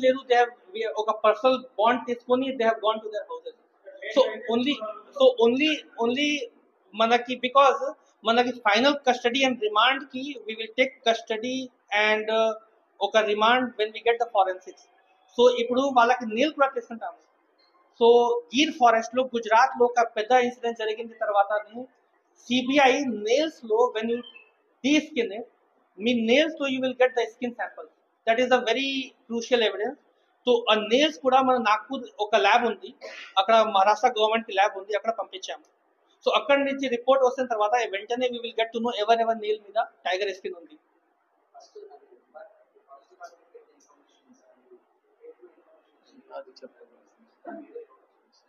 లేరు, they have ఒక personal bond తీసుకొని they have gone to their houses. So only మనకి బికాస్ మనకి ఫైనల్ కస్టడీ అండ్ రిమాండ్ కి we will take custody and ఒక remand when we get the forensics. So ఇప్పుడు వాళ్ళకి నీళ్ళు కూడా తీసుకుంటాము. సో గిర్ ఫారెస్ట్ లో గుజరాత్ లో ఒక పెద్ద ఇన్సిడెంట్ జరిగింది తర్వాత సిబిఐ నేల్స్ లో వెన్ యూ డీ స్కిన్ మీ నేల్స్ లో you will get the skin sample. That is a very crucial evidence. So ఆ నేల్స్ కూడా మన నాగ్పూర్ ఒక ల్యాబ్ ఉంది, అక్కడ మహారాష్ట్ర గవర్నమెంట్ ల్యాబ్ ఉంది, అక్కడ పంపించాము. సో అక్కడి నుంచి రిపోర్ట్ వచ్చిన తర్వాత వెంటనే we will get to know ఎవరెవర్ నేల్ మీద టైగర్ స్కిన్ ఉంది.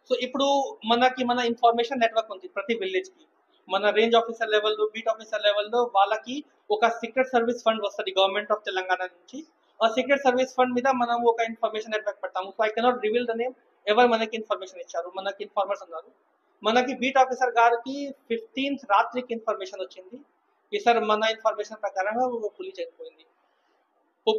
సో ఇప్పుడు మనకి మన ఇన్ఫర్మేషన్ నెట్వర్క్ ఉంది ప్రతి విలేజ్ కి. మన రేంజ్ ఆఫీసర్ లెవెల్లో, బీట్ ఆఫీసర్ లెవెల్లో వాళ్ళకి ఒక సీక్రెట్ సర్వీస్ ఫండ్ వస్తుంది గవర్నమెంట్ ఆఫ్ తెలంగాణ నుంచి. ఆ సీక్రెట్ సర్వీస్ ఫండ్ మీద మనం ఒక ఇన్ఫర్మేషన్ నెట్వర్క్ పెడతాము. So I cannot reveal the name, ఎవరు మనకి ఇన్ఫర్మేషన్ ఇచ్చారు, మనకి ఇన్ఫార్మర్స్ ఉన్నారు. మనకి బీట్ ఆఫీసర్ గారికి 15th రాత్రికి ఇన్ఫర్మేషన్ వచ్చింది ఈ సార్ మన ఇన్ఫర్మేషన్ ప్రకారంగా ఒక పులి చనిపోయింది.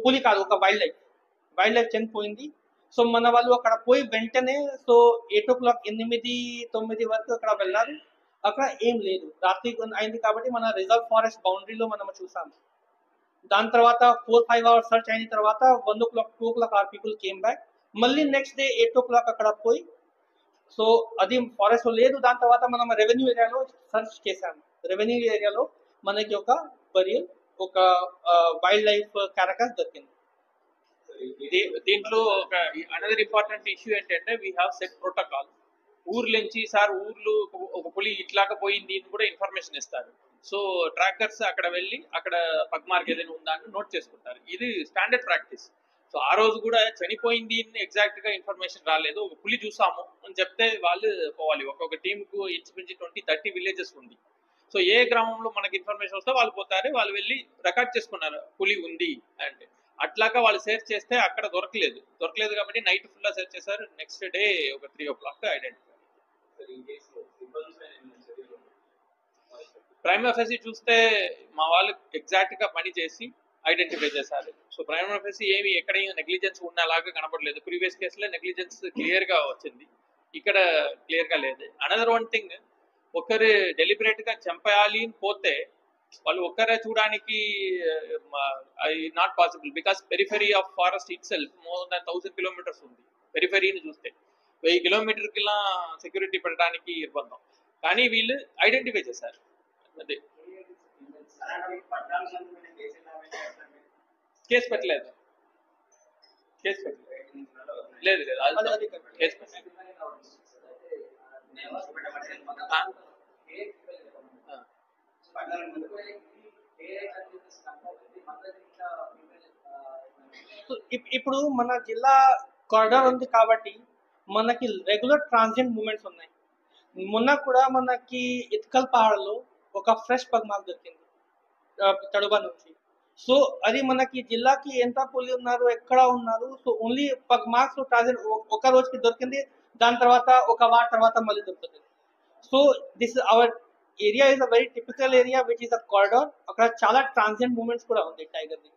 పులి కాదు, ఒక వైల్డ్ లైఫ్ చనిపోయింది. సో మన వాళ్ళు అక్కడ పోయి వెంటనే సో 8 o'clock 8-9 వరకు అక్కడ వెళ్ళారు. అక్కడ ఏం లేదు, రాత్రి అయింది కాబట్టి మన రిజర్వ్ ఫారెస్ట్ బౌండరీలో మనం చూసాము. దాని తర్వాత 4-5 hours సర్చ్ అయిన తర్వాత 1 o'clock 2 o'clock are people came back. మళ్ళీ నెక్స్ట్ డే 8 o'clock అక్కడ పోయి సో అది ఫారెస్ట్ లో లేదు. దాని తర్వాత మనం రెవెన్యూ ఏరియాలో సర్చ్ చేశాము. రెవెన్యూ ఏరియాలో మనకి ఒక బరియల్, ఒక వైల్డ్ లైఫ్ క్యారకస్ దొరికింది. దీంట్లో ఒక అనదర్ ఇంపార్టెంట్ ఇష్యూ ఏంటంటే వీ హ్యావ్ సెట్ ప్రోటోకాల్. ఊర్ల నుంచి సార్ ఊర్లు ఒక పులి ఇట్లాగా పోయింది కూడా ఇన్ఫర్మేషన్ ఇస్తారు. సో ట్రాకర్స్ అక్కడ వెళ్ళి అక్కడ పగ్మార్క్ ఏదైనా ఉందా అని నోట్ చేసుకుంటారు. ఇది స్టాండర్డ్ ప్రాక్టీస్. సో ఆ రోజు కూడా చనిపోయింది ఎగ్జాక్ట్ గా ఇన్ఫర్మేషన్ రాలేదు, ఒక పులి చూసాము అని చెప్తే వాళ్ళు పోవాలి. ఒక్కొక్క టీంకు ఇంచుమించి 20-30 విలేజెస్ ఉంది. సో ఏ గ్రామంలో మనకి ఇన్ఫర్మేషన్ వస్తే వాళ్ళు పోతారు, వాళ్ళు వెళ్ళి రికార్డ్ చేసుకున్నారు పులి ఉంది అంటే. అట్లాగా వాళ్ళు సెర్చ్ చేస్తే అక్కడ దొరకలేదు కాబట్టి నైట్ ఫుల్ సెర్చ్ చేశారు. నెక్స్ట్ డే ఒక 3 o'clock ఐడెంటిఫై. ప్రైమ్ ఆఫీసీ చూస్తే మా వాళ్ళు ఎగ్జాక్ట్ గా పని చేసి ఐడెంటిఫై చేశారు. సో ప్రైమ్ ఆఫీసీ ఏమి ఎక్కడ నెగ్లిజెన్స్ ఉన్నలాగా కనపడలేదు. ప్రీవియస్ కేసులో నెగ్లిజెన్స్ క్లియర్ గా వచ్చింది, ఇక్కడ క్లియర్ గా లేదు. అనదర్ వన్ థింగ్, ఒకరు డెలిబరేట్ గా చంపేయాలి పోతే వాళ్ళు ఒక్కరే చూడడానికి not possible. Because periphery of forest it self more than 1000 kilometers ఉంది. పెరిఫెరీని చూస్తే 1000 kilometers సెక్యూరిటీ పెట్టడానికి ఇబ్బంది. కానీ వీళ్ళు ఐడెంటిఫై చేశారు. అదే కేసు పెట్టలేదు లేదు కేసు పెట్టలేదు. ఇప్పుడు మన జిల్లా కారిడార్ ఉంది కాబట్టి మనకి రెగ్యులర్ ట్రాన్సియెంట్ మూమెంట్స్ ఉన్నాయి. మొన్న కూడా మనకి ఇత్కల్ పహాడ్లో ఒక ఫ్రెష్ పగ్మార్క్ దొరికింది తడుబా నుంచి. సో అది మనకి జిల్లాకి ఎంత పులి ఉన్నారు, ఎక్కడ ఉన్నారు, సో ఓన్లీ పగ్మార్క్స్ ట్రాన్సియెంట్ ఒక రోజుకి దొరికింది. దాని తర్వాత ఒక వార్ తర్వాత మళ్ళీ దొరుకుతుంది. So this hour area is a very typical area which is a corridor. అక్కడ చాలా ట్రాన్సియెంట్ మూమెంట్స్ కూడా ఉంది టైగర్ది.